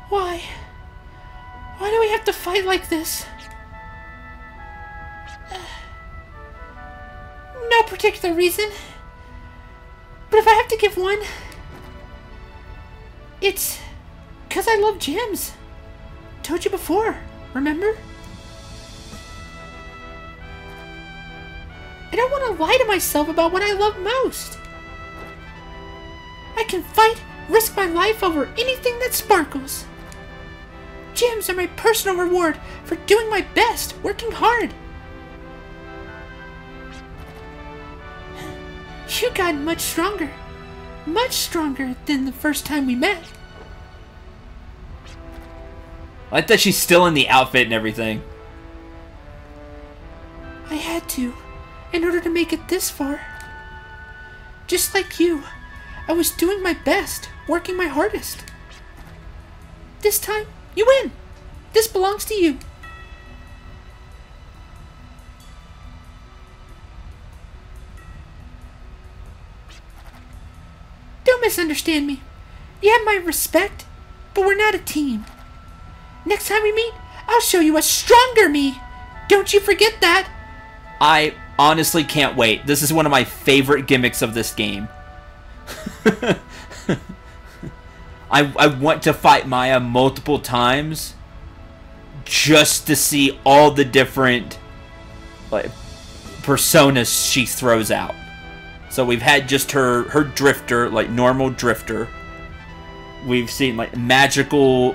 Why? Why do we have to fight like this? No particular reason. But if I have to give one, it's because I love gems. Told you before, remember? I don't want to lie to myself about what I love most. I can fight, risk my life over anything that sparkles. Gems are my personal reward for doing my best, working hard. You got much stronger than the first time we met. I like that she's still in the outfit and everything. I had to, in order to make it this far. Just like you, I was doing my best, working my hardest. This time, you win. This belongs to you. Don't misunderstand me. You have my respect, but we're not a team. Next time we meet, I'll show you a stronger me. Don't you forget that. I honestly can't wait. This is one of my favorite gimmicks of this game. I want to fight Maya multiple times just to see all the different personas she throws out. So we've had just her drifter, like normal drifter. We've seen like magical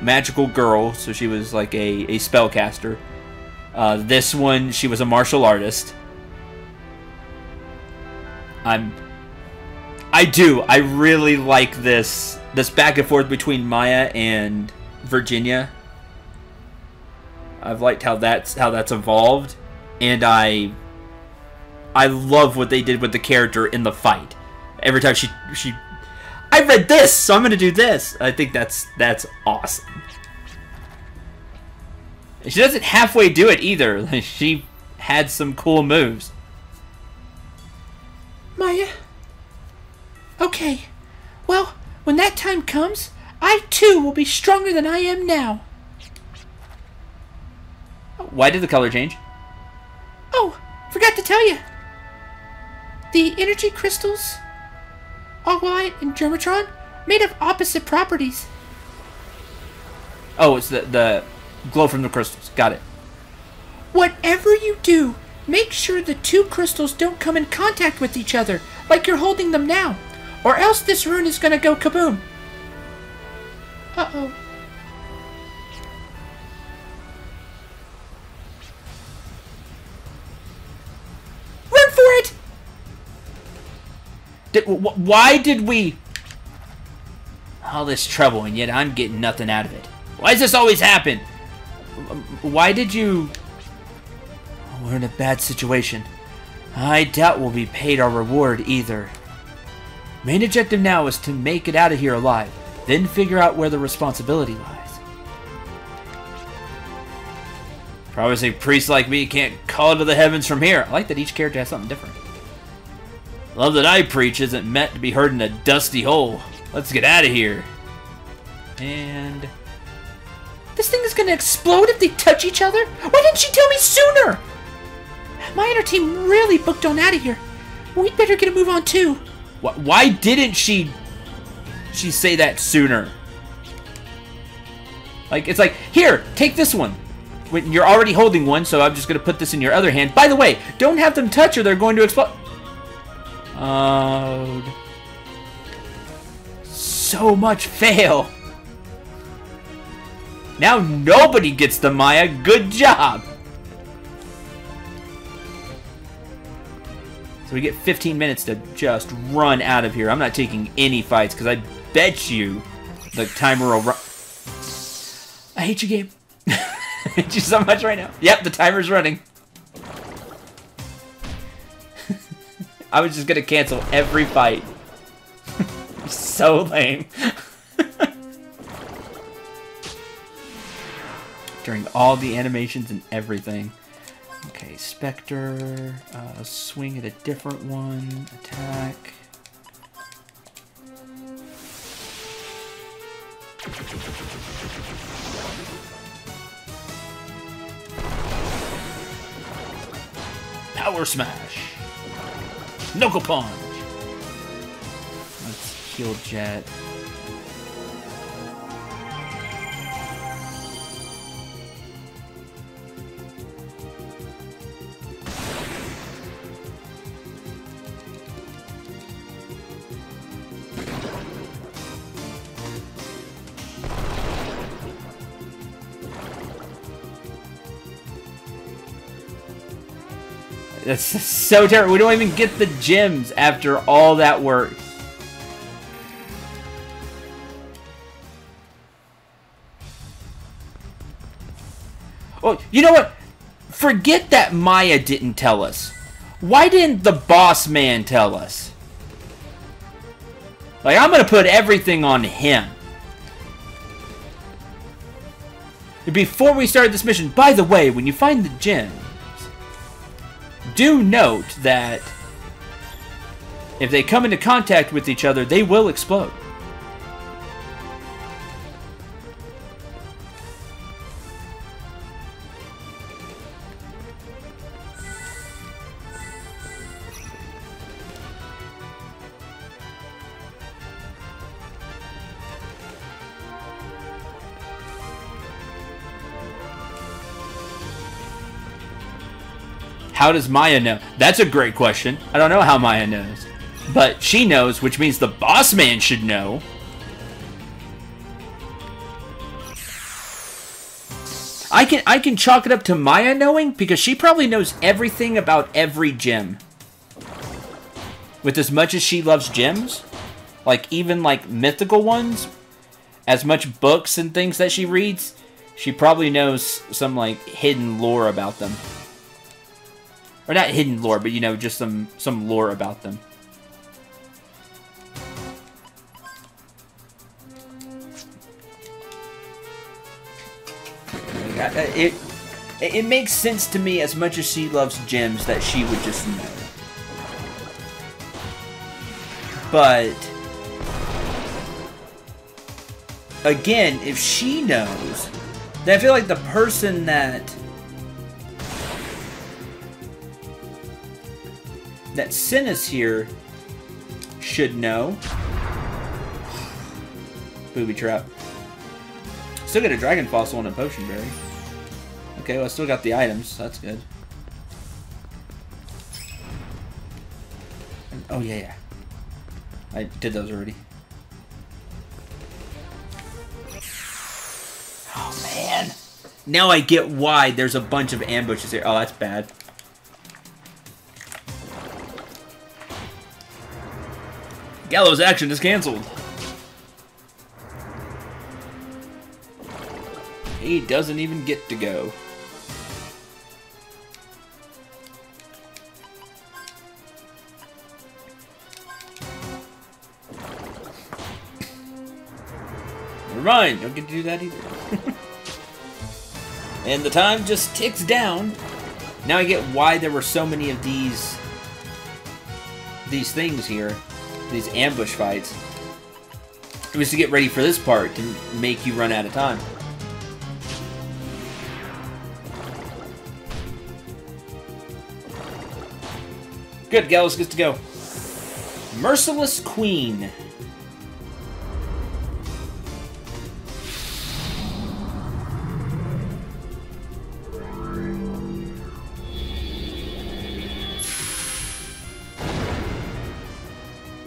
girl, so she was like a spellcaster. This one, she was a martial artist. I really like this back and forth between Maya and Virginia. I've liked how that's evolved, and I love what they did with the character in the fight. Every time she I read this, so I'm gonna do this. I think that's awesome. She doesn't halfway do it either. She had some cool moves. Maya? Okay. Well, when that time comes, I too will be stronger than I am now. Why did the color change? Oh, forgot to tell you. The energy crystals, Algalite and Germatron, made of opposite properties. Oh, it's the glow from the crystals. Got it. Whatever you do, make sure the two crystals don't come in contact with each other, like you're holding them now, or else this rune is gonna go kaboom. Uh-oh. Run for it! Why did we... All this trouble, and yet I'm getting nothing out of it. Why does this always happen? Why did you... We're in a bad situation. I doubt we'll be paid our reward either. Main objective now is to make it out of here alive, then figure out where the responsibility lies. Probably a priest like me can't call to the heavens from here. I like that each character has something different. Love that I preach isn't meant to be heard in a dusty hole. Let's get out of here. And... This thing is gonna explode if they touch each other? Why didn't she tell me sooner? Maya and her team really booked on out of here. We'd better get a move on too. Why didn't she say that sooner? Like, it's like, here, take this one. When you're already holding one, so I'm just gonna put this in your other hand. By the way, don't have them touch or they're going to explode. So much fail. Now nobody gets the Maya. Good job. So we get 15 minutes to just run out of here. I'm not taking any fights because I bet you the timer will run. I hate you, game. I hate you so much right now. Yep, the timer's running. I was just gonna cancel every fight. So lame. During all the animations and everything. Okay, Spectre. Swing at a different one. Attack. Power Smash. Knuckle Punch. Let's heal Jet. That's so terrible. We don't even get the gems after all that work. Oh, you know what? Forget that Maya didn't tell us. Why didn't the boss man tell us? Like, I'm going to put everything on him. Before we started this mission, by the way, when you find the gems, do note that if they come into contact with each other, they will explode. How does Maya know? That's a great question. I don't know how Maya knows. But she knows, which means the boss man should know. I can chalk it up to Maya knowing, because she probably knows everything about every gem. With as much as she loves gems, like even like mythical ones, as much books and things that she reads, she probably knows some like hidden lore about them. Or not hidden lore, but you know, just some lore about them. It makes sense to me, as much as she loves gems, that she would just know. But again, if she knows, then I feel like the person that sent us here should know. Booby trap. Still get a dragon fossil and a potion berry. Okay, well I still got the items, so that's good. Oh yeah. I did those already. Oh man. Now I get why there's a bunch of ambushes here. Oh, that's bad. Gallows action is cancelled. He doesn't even get to go. Never mind, don't get to do that either. And the time just ticks down. Now I get why there were so many of these things here. These ambush fights. It was to get ready for this part, to make you run out of time. Good, Gallows gets to go. Merciless Queen.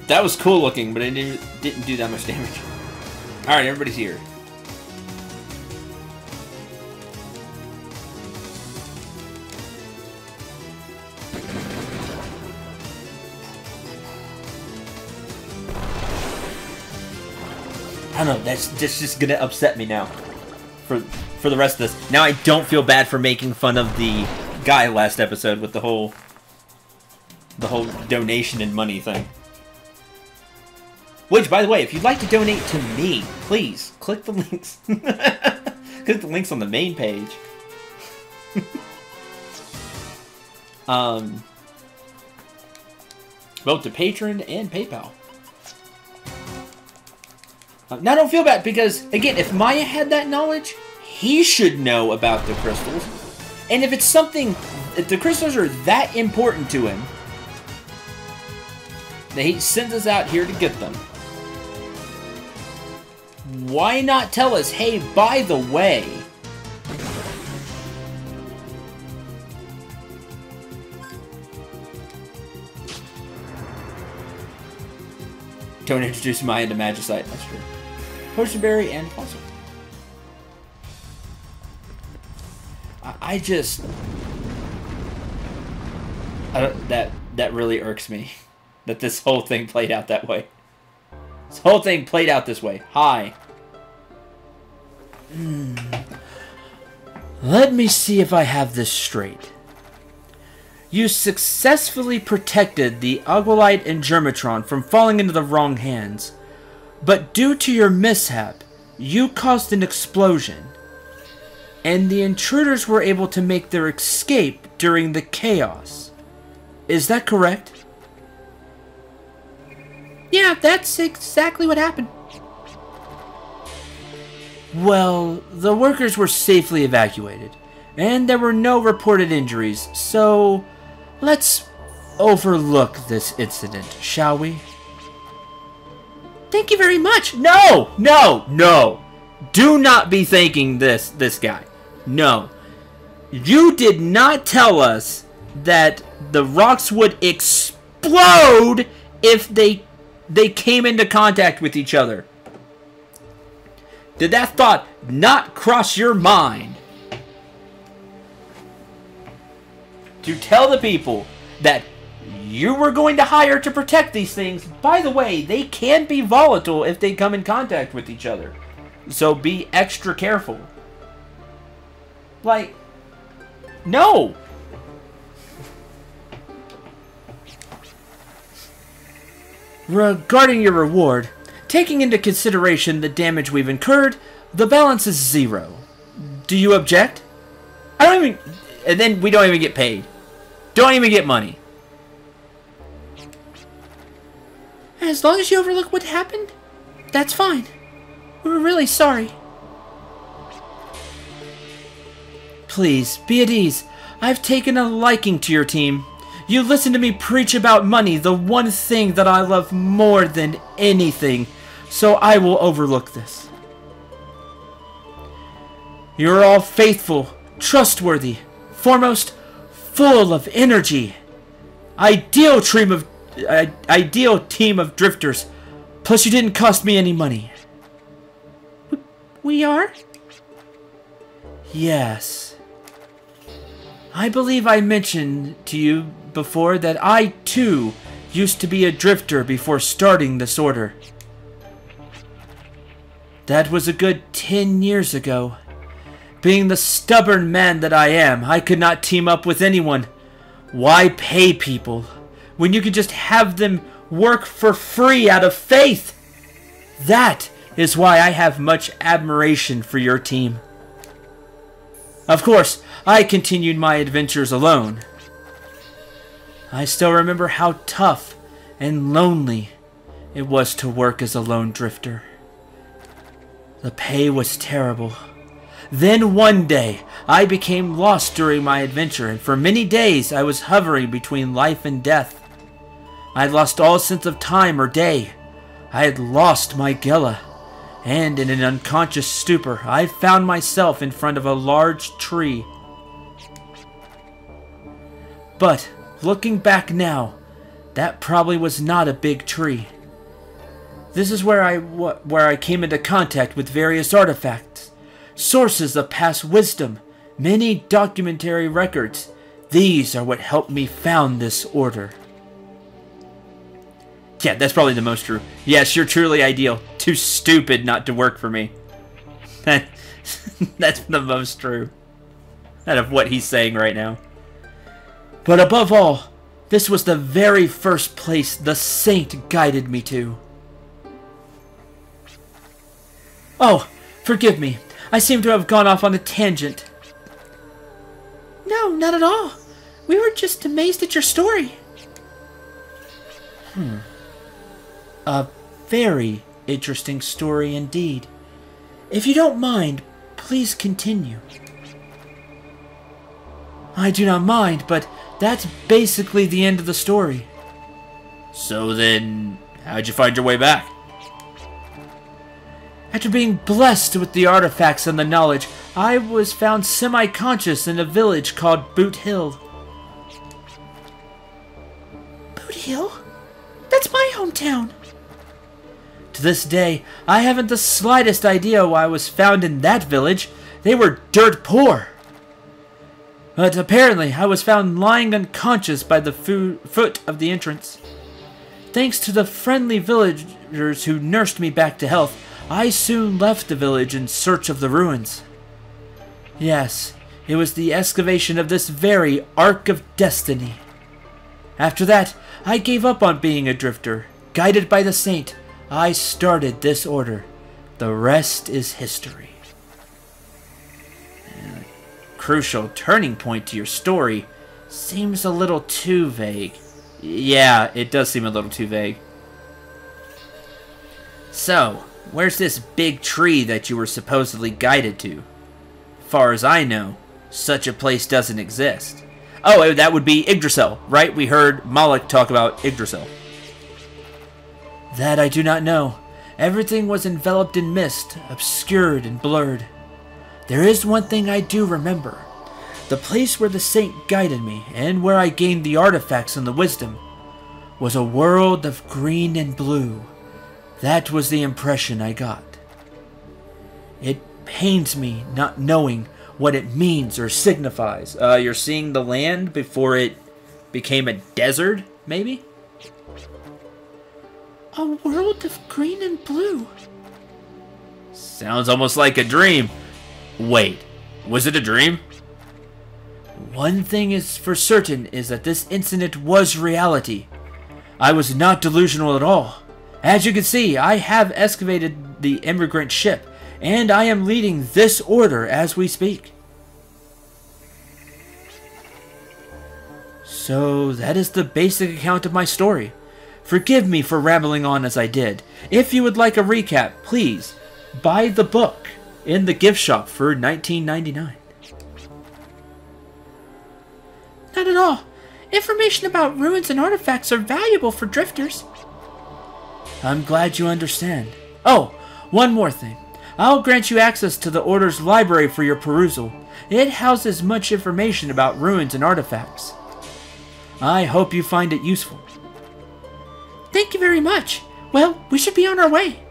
That was cool looking, but it didn't do that much damage. Alright, everybody's here. I don't know, that's just gonna upset me now. For the rest of this. Now I don't feel bad for making fun of the guy last episode with the whole donation and money thing. Which, by the way, if you'd like to donate to me, please, click the links. Click the links on the main page. Both to Patreon and PayPal. Now, don't feel bad, because, again, if Maya had that knowledge, he should know about the crystals. And if it's something, if the crystals are that important to him, that he sends us out here to get them, why not tell us, hey, by the way, don't introduce Maya to Magicite, that's true. Potion Berry and Fossil. I just... that really irks me. That this whole thing played out that way. This whole thing played out this way. Hi. Let me see if I have this straight. You successfully protected the Agualite and Germatron from falling into the wrong hands, but due to your mishap, you caused an explosion, and the intruders were able to make their escape during the chaos. Is that correct? Yeah, that's exactly what happened. Well, the workers were safely evacuated, and there were no reported injuries, so let's overlook this incident, shall we? Thank you very much. No! No! No! Do not be thanking this guy. No. You did not tell us that the rocks would explode if they came into contact with each other. Did that thought not cross your mind? To tell the people that you were going to hire to protect these things. By the way, they can be volatile if they come in contact with each other. So be extra careful. Like, no! Regarding your reward, taking into consideration the damage we've incurred, the balance is 0. Do you object? I don't even... And then we don't even get paid. Don't even get money. As long as you overlook what happened, that's fine. We were really sorry. Please, be at ease. I've taken a liking to your team. You listen to me preach about money, the one thing that I love more than anything, so I will overlook this. You're all faithful, trustworthy, foremost, full of energy. Ideal team of drifters. Plus, you didn't cost me any money. We are? Yes. I believe I mentioned to you before that I, too, used to be a drifter before starting this order. That was a good 10 years ago. Being the stubborn man that I am, I could not team up with anyone. Why pay people when you could just have them work for free out of faith? That is why I have much admiration for your team. Of course, I continued my adventures alone. I still remember how tough and lonely it was to work as a lone drifter. The pay was terrible. Then one day, I became lost during my adventure, and for many days I was hovering between life and death. I had lost all sense of time or day. I had lost my Gela, and in an unconscious stupor, I found myself in front of a large tree. But, looking back now, that probably was not a big tree. This is where I came into contact with various artifacts, sources of past wisdom, many documentary records. These are what helped me found this order. Yeah, that's probably the most true. Yes, you're truly ideal. Too stupid not to work for me. That's the most true out of what he's saying right now. But above all, this was the very first place the saint guided me to. Oh, forgive me. I seem to have gone off on a tangent. No, not at all. We were just amazed at your story. A very interesting story indeed. If you don't mind, please continue. I do not mind, but that's basically the end of the story. So then, how'd you find your way back? After being blessed with the artifacts and the knowledge, I was found semi-conscious in a village called Boot Hill. Boot Hill? That's my hometown. To this day, I haven't the slightest idea why I was found in that village. They were dirt poor. But apparently, I was found lying unconscious by the foot of the entrance. Thanks to the friendly villagers who nursed me back to health, I soon left the village in search of the ruins. Yes, it was the excavation of this very Ark of Destiny. After that, I gave up on being a drifter. Guided by the saint, I started this order. The rest is history. A crucial turning point to your story seems a little too vague. Yeah, it does seem a little too vague. So, where's this big tree that you were supposedly guided to? Far as I know, such a place doesn't exist. Oh, that would be Yggdrasil, right? We heard Moloch talk about Yggdrasil. That I do not know. Everything was enveloped in mist, obscured and blurred. There is one thing I do remember. The place where the saint guided me, and where I gained the artifacts and the wisdom, was a world of green and blue. That was the impression I got. It pains me not knowing what it means or signifies. You're seeing the land before it became a desert, maybe? A world of green and blue. Sounds almost like a dream. Wait, was it a dream? One thing is for certain is that this incident was reality. I was not delusional at all. As you can see, I have excavated the immigrant ship, and I am leading this order as we speak. So that is the basic account of my story. Forgive me for rambling on as I did. If you would like a recap, please buy the book in the gift shop for $19.99. Not at all. Information about ruins and artifacts are valuable for drifters. I'm glad you understand. Oh, one more thing. I'll grant you access to the Order's library for your perusal. It houses much information about ruins and artifacts. I hope you find it useful. Thank you very much. Well, we should be on our way.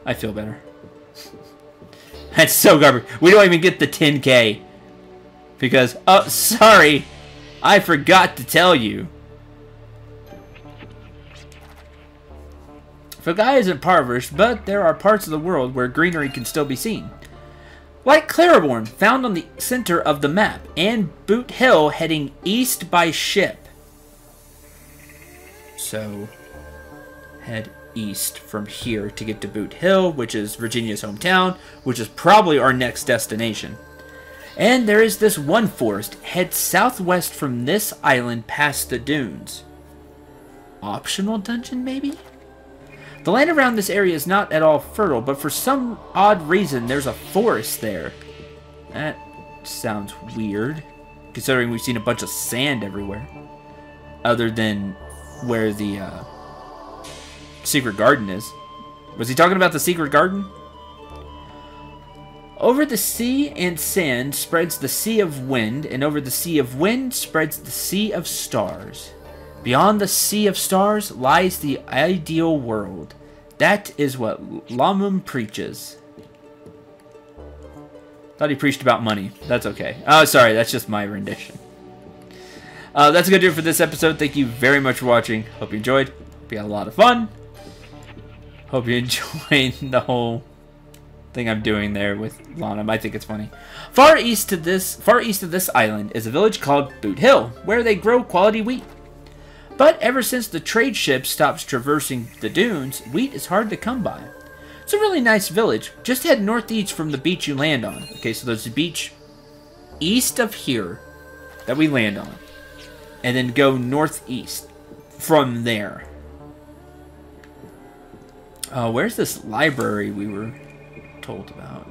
I feel better. That's so garbage. We don't even get the 10K. Because, oh, sorry. I forgot to tell you. Fagai isn't impoverished, but there are parts of the world where greenery can still be seen. Like Clariborn, found on the center of the map, and Boot Hill heading east by ship. So, head east from here to get to Boot Hill, which is Virginia's hometown, which is probably our next destination. And there is this one forest. Head southwest from this island past the dunes. Optional dungeon, maybe? The land around this area is not at all fertile, but for some odd reason, there's a forest there. That sounds weird, considering we've seen a bunch of sand everywhere. Other than where the secret garden is. Was he talking about the secret garden? Over the sea and sand spreads the sea of wind, and over the sea of wind spreads the sea of stars. Beyond the sea of stars lies the ideal world. That is what Lamum preaches. Thought he preached about money. That's okay. Oh, sorry. That's just my rendition. That's going to do it for this episode. Thank you very much for watching. Hope you enjoyed. Hope you had a lot of fun. Hope you enjoyed the whole thing I'm doing there with Lanham. I think it's funny. Far east of this island is a village called Boot Hill, where they grow quality wheat. But ever since the trade ship stops traversing the dunes, wheat is hard to come by. It's a really nice village. Just head northeast from the beach you land on. Okay, so there's a beach east of here that we land on. And then go northeast from there. Where's this library we were told about?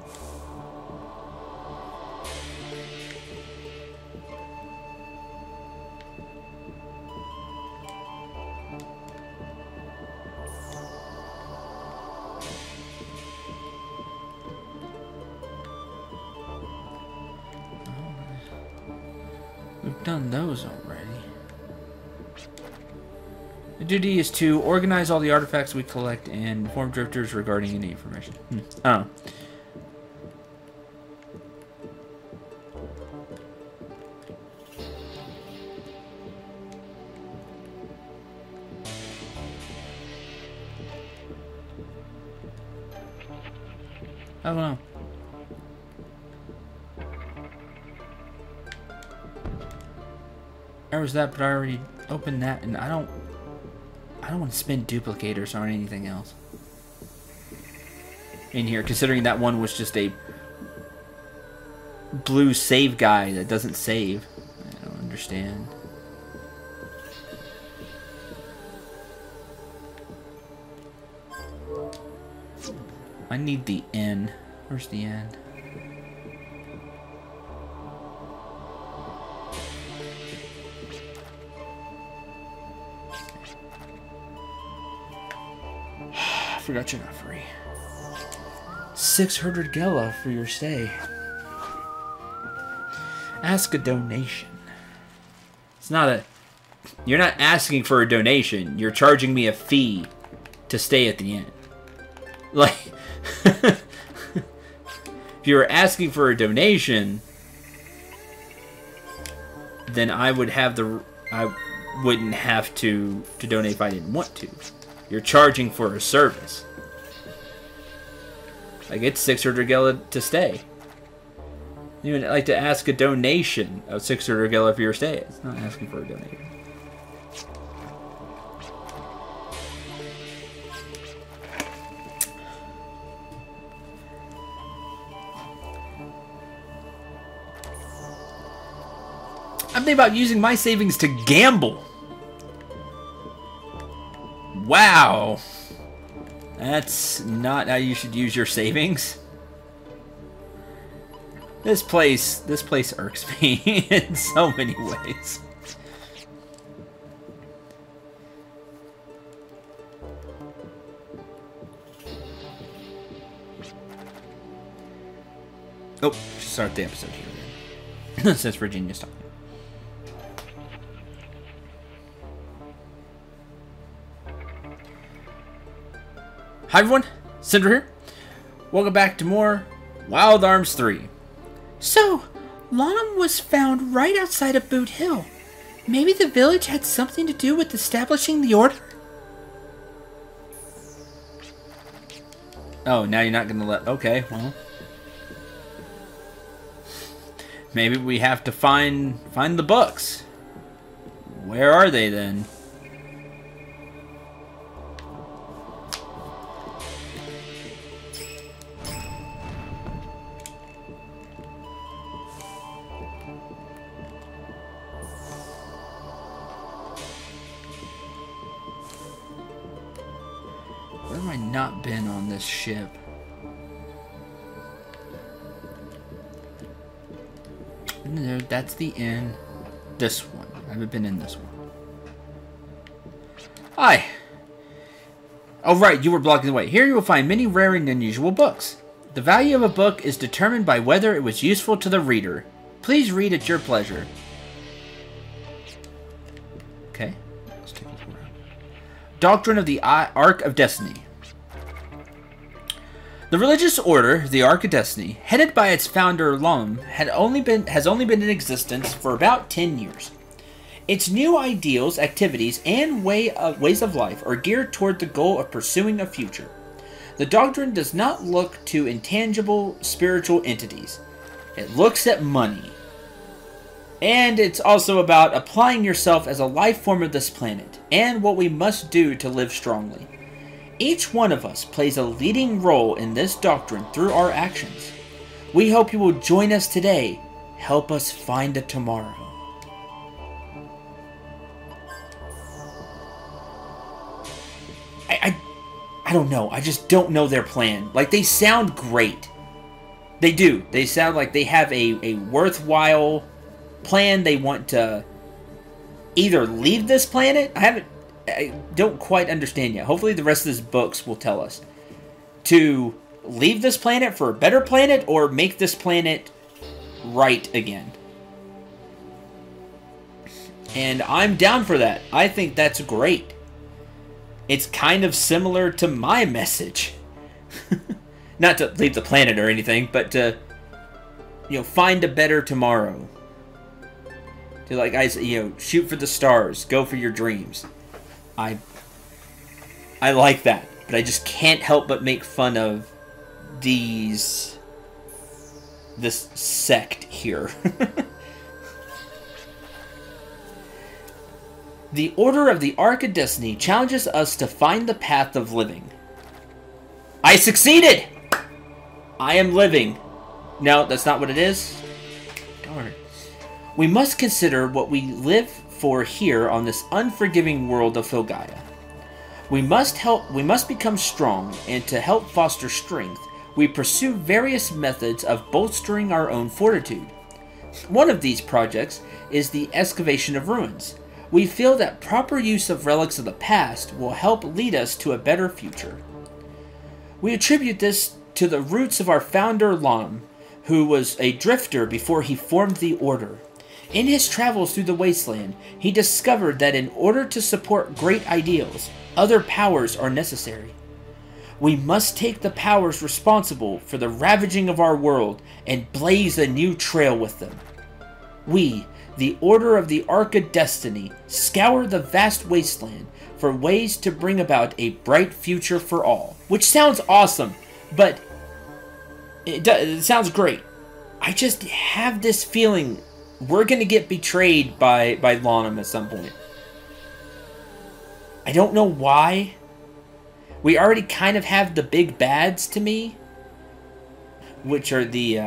We've done those already. The duty is to organize all the artifacts we collect and inform drifters regarding any information. I don't know. I don't know. There was that, but I already opened that, and I don't want to spend duplicators on anything else in here, considering that one was just a blue save guy that doesn't save. I don't understand. I need the N. Where's the N? I forgot you're not free. 600 Gela for your stay. Ask a donation. It's not a... You're not asking for a donation. You're charging me a fee to stay at the inn. Like... If you were asking for a donation, then I would have the... I wouldn't have to donate if I didn't want to. You're charging for a service. Like, it's 600 Gela to stay. You would like to ask a donation of 600 Gela for your stay. It's not asking for a donation. I'm thinking about using my savings to gamble. Wow. That's not how you should use your savings. This place irks me in so many ways. Oh, should start the episode here then. Since Virginia's talking. Hi everyone, Cendril here. Welcome back to more Wild Arms 3. So, Lonham was found right outside of Boot Hill. Maybe the village had something to do with establishing the order? Oh, now you're not gonna let... Okay, well... Maybe we have to find the books. Where are they then? Where have I not been on this ship? No, that's the inn. This one. I haven't been in this one. Hi. Oh, right. You were blocking the way. Here you will find many rare and unusual books. The value of a book is determined by whether it was useful to the reader. Please read at your pleasure. Okay. Let's take this around. Doctrine of the Ark of Destiny. The religious order, the Ark of Destiny, headed by its founder Lonham, has only been in existence for about 10 years. Its new ideals, activities, and ways of life are geared toward the goal of pursuing a future. The doctrine does not look to intangible spiritual entities. It looks at money. And it's also about applying yourself as a life form of this planet, and what we must do to live strongly. Each one of us plays a leading role in this doctrine through our actions. We hope you will join us today. Help us find a tomorrow. I don't know. I just don't know their plan. Like, they sound great. They do. They sound like they have a worthwhile plan. They want to either leave this planet. I don't quite understand yet. Hopefully the rest of this books will tell us. To leave this planet for a better planet or make this planet right again. And I'm down for that. I think that's great. It's kind of similar to my message. Not to leave the planet or anything, but to, you know, find a better tomorrow. To, like, shoot for the stars. Go for your dreams. I like that. But I just can't help but make fun of this sect here. The Order of the Ark of Destiny challenges us to find the path of living. I succeeded! I am living. No, that's not what it is. Darn. We must consider what we live for here on this unforgiving world of Filgaia. We must become strong, and to help foster strength, we pursue various methods of bolstering our own fortitude. One of these projects is the excavation of ruins. We feel that proper use of relics of the past will help lead us to a better future. We attribute this to the roots of our founder Lam, who was a drifter before he formed the Order. In his travels through the wasteland, he discovered that in order to support great ideals, other powers are necessary. We must take the powers responsible for the ravaging of our world and blaze a new trail with them. We, the Order of the Ark of Destiny, scour the vast wasteland for ways to bring about a bright future for all. Which sounds awesome, but it sounds great. I just have this feeling we're going to get betrayed by Lanham at some point. I don't know why. We already kind of have the big bads to me, which are the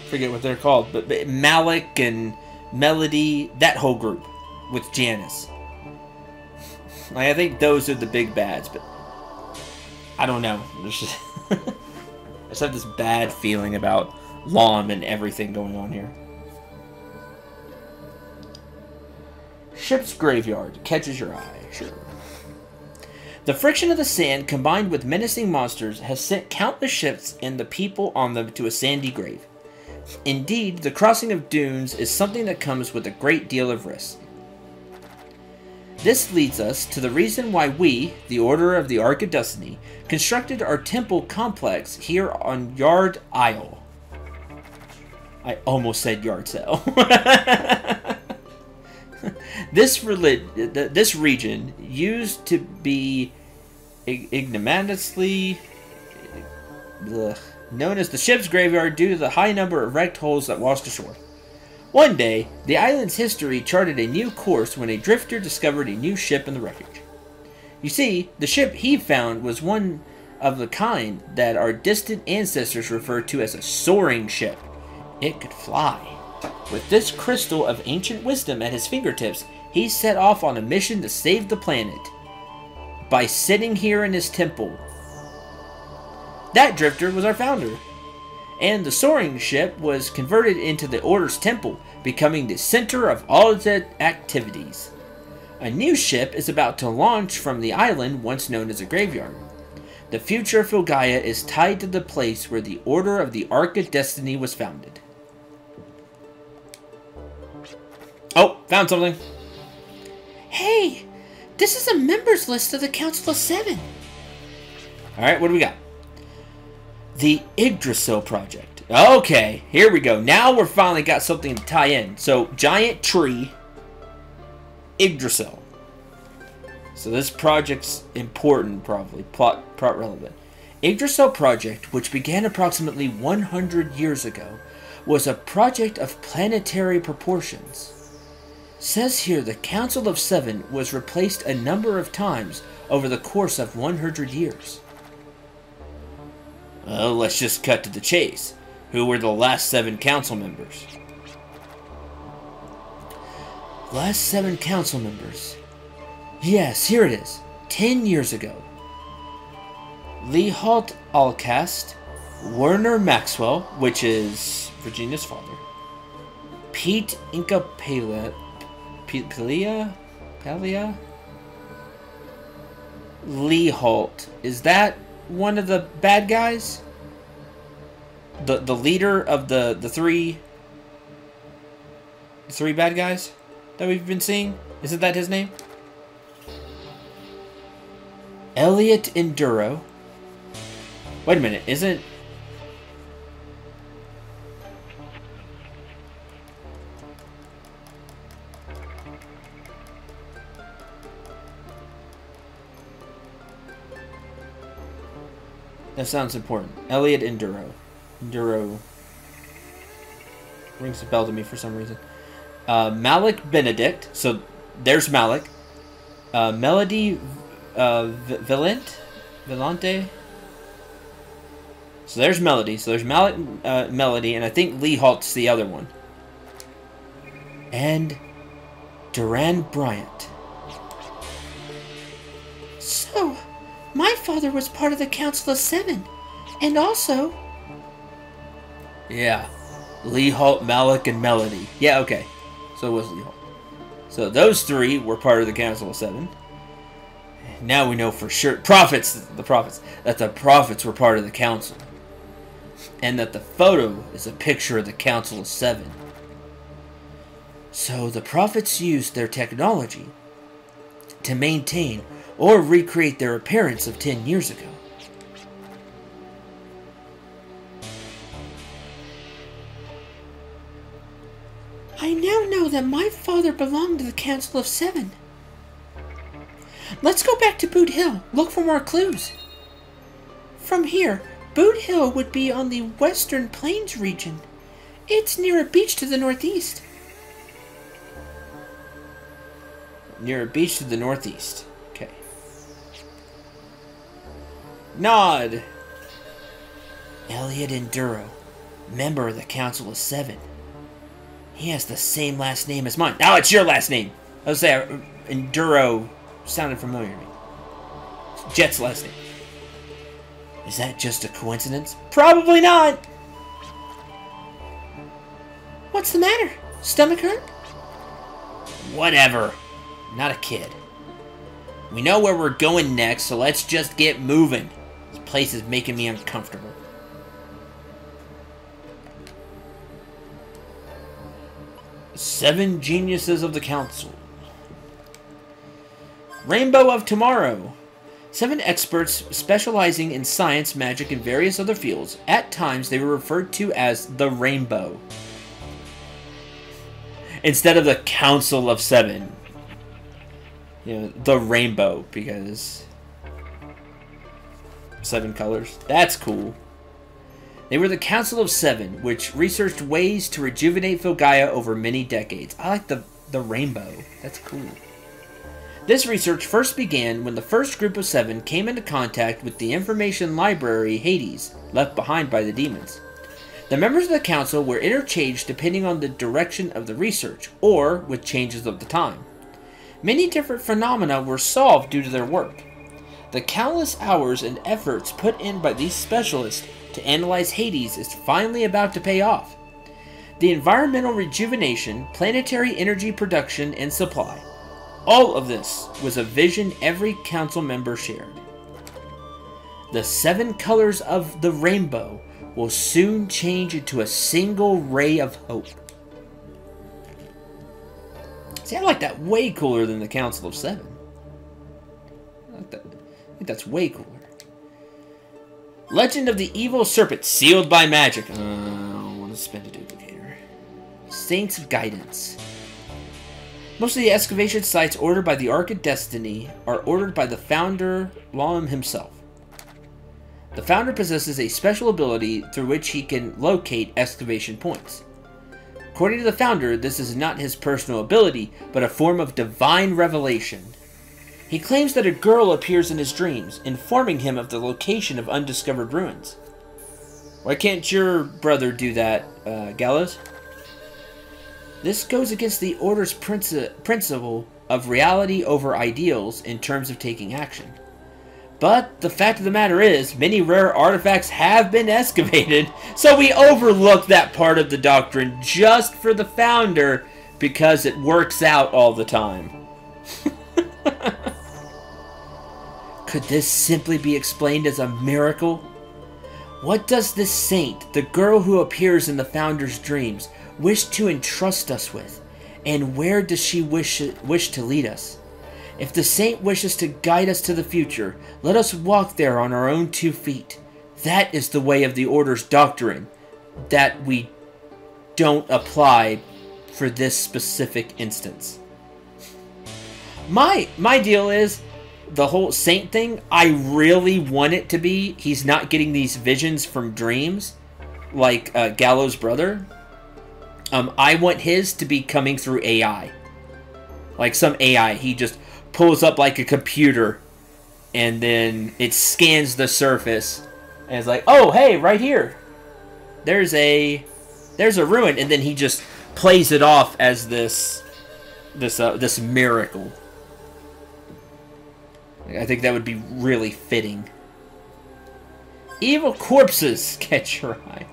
forget what they're called, but Malik and Melody, that whole group with Janice. Like, I think those are the big bads, but I don't know. I just have this bad feeling about Lom and everything going on here. Ship's graveyard catches your eye, sure. The friction of the sand combined with menacing monsters has sent countless ships and the people on them to a sandy grave. Indeed, the crossing of dunes is something that comes with a great deal of risk. This leads us to the reason why we, the Order of the Ark of Destiny, constructed our temple complex here on Yard Isle. I almost said Yard Sale. This region used to be ignominiously known as the ship's graveyard due to the high number of wrecked hulls that washed ashore. One day, the island's history charted a new course when a drifter discovered a new ship in the wreckage. You see, the ship he found was one of the kind that our distant ancestors referred to as a soaring ship. It could fly. With this crystal of ancient wisdom at his fingertips, he set off on a mission to save the planet. By sitting here in his temple. That drifter was our founder. And the soaring ship was converted into the Order's temple, becoming the center of all its activities. A new ship is about to launch from the island once known as a graveyard. The future of Filgaia is tied to the place where the Order of the Ark of Destiny was founded. Oh, found something. Hey, this is a members list of the Council of Seven. Alright, what do we got? The Yggdrasil Project. Okay, here we go. Now we're finally got something to tie in. So, giant tree, Yggdrasil. So this project's important, probably. Plot relevant. Yggdrasil Project, which began approximately 100 years ago, was a project of planetary proportions. Says here the Council of Seven was replaced a number of times over the course of 100 years. Well, let's just cut to the chase. Who were the last 7 council members? Last 7 council members. Yes, here it is. 10 years ago. Leholt Alcast, Werner Maxwell, which is Virginia's father, Pete Inca Palia, Leholt. Is that one of the bad guys? The leader of the three bad guys that we've been seeing? Isn't that his name? Elliot Enduro. Wait a minute, isn't... That sounds important. Elliot Enduro. Enduro. Rings a bell to me for some reason. Malik Benedict. So, there's Malik. Melody Villante. So there's Melody. So there's Melody, and I think Lee Holt's the other one. And Duran Bryant. So, my father was part of the Council of Seven, and also... Yeah. Lee Holt, Malik, and Melody. Yeah, okay. So it was Lee Holt. So those 3 were part of the Council of Seven. Now we know for sure... The prophets, that the prophets were part of the council. And that the photo is a picture of the Council of Seven. So the prophets used their technology to maintain or recreate their appearance of 10 years ago. I now know that my father belonged to the Council of Seven. Let's go back to Boot Hill, look for more clues. From here, Boot Hill would be on the Western Plains region. It's near a beach to the northeast. Near a beach to the northeast. Okay. Nod. Elliot Enduro, member of the Council of Seven. He has the same last name as mine. Now it's your last name. I was saying, Enduro sounded familiar to me. It's Jet's last name. Is that just a coincidence? Probably not. What's the matter? Stomach hurt? Whatever. Not a kid. We know where we're going next, so let's just get moving. This place is making me uncomfortable. Seven geniuses of the council. Rainbow of Tomorrow. 7 experts specializing in science, magic, and various other fields. At times, they were referred to as the Rainbow, instead of the Council of Seven. You know, the Rainbow, because 7 colors. That's cool. They were the Council of Seven, which researched ways to rejuvenate Filgaia over many decades. I like the Rainbow. That's cool. This research first began when the first group of 7 came into contact with the information library Hades, left behind by the demons. The members of the council were interchanged depending on the direction of the research, or with changes of the time. Many different phenomena were solved due to their work. The countless hours and efforts put in by these specialists to analyze Hades is finally about to pay off. The environmental rejuvenation, planetary energy production and supply. All of this was a vision every council member shared. The 7 colors of the rainbow will soon change into a single ray of hope. See, I like that way cooler than the Council of Seven. I like that. I think that's way cooler. Legend of the Evil Serpent, sealed by magic. I don't want to spend a duplicator. Saints' Guidance. Most of the excavation sites ordered by the Ark of Destiny are ordered by the founder, Laum himself. The founder possesses a special ability through which he can locate excavation points. According to the founder, this is not his personal ability, but a form of divine revelation. He claims that a girl appears in his dreams, informing him of the location of undiscovered ruins. Why can't your brother do that, Gallows? This goes against the Order's principle of reality over ideals in terms of taking action. But the fact of the matter is, many rare artifacts have been excavated, so we overlook that part of the doctrine just for the founder because it works out all the time. Could this simply be explained as a miracle? What does this saint, the girl who appears in the founder's dreams, wish to entrust us with? And where does she wish to lead us? If the saint wishes to guide us to the future, let us walk there on our own 2 feet. That is the way of the Order's doctrine that we don't apply for this specific instance. My deal is, the whole saint thing, I really want it to be he's not getting these visions from dreams like Gallows' brother. I want his to be coming through AI. Like some AI, he just pulls up like a computer and then it scans the surface and it's like, oh hey, right here there's a ruin, and then he just plays it off as this miracle. I think that would be really fitting. Evil corpses catch your eye.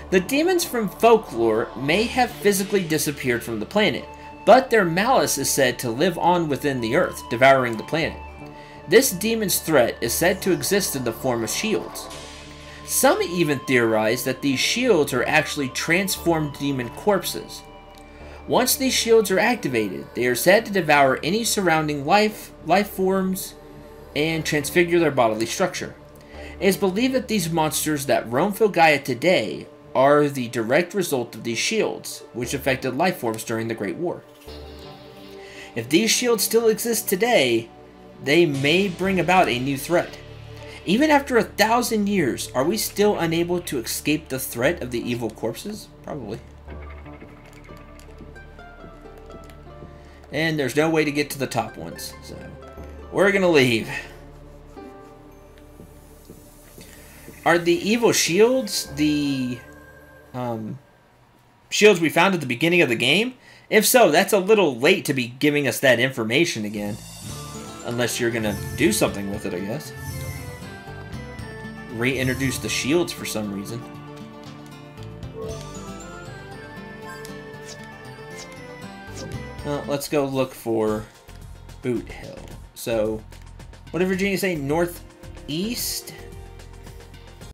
The demons from folklore may have physically disappeared from the planet, but their malice is said to live on within the earth, devouring the planet. This demon's threat is said to exist in the form of shields. Some even theorize that these shields are actually transformed demon corpses. Once these shields are activated, they are said to devour any surrounding life forms and transfigure their bodily structure. It is believed that these monsters that roam Filgaia today are the direct result of these shields, which affected life forms during the Great War. If these shields still exist today, they may bring about a new threat. Even after 1,000 years, are we still unable to escape the threat of the evil corpses? Probably. And there's no way to get to the top ones, so we're gonna leave. Are the evil shields the shields we found at the beginning of the game? If so, that's a little late to be giving us that information again. Unless you're gonna do something with it, I guess. Reintroduce the shields for some reason. Well, let's go look for Boot Hill. So, what did Virginia say? Northeast?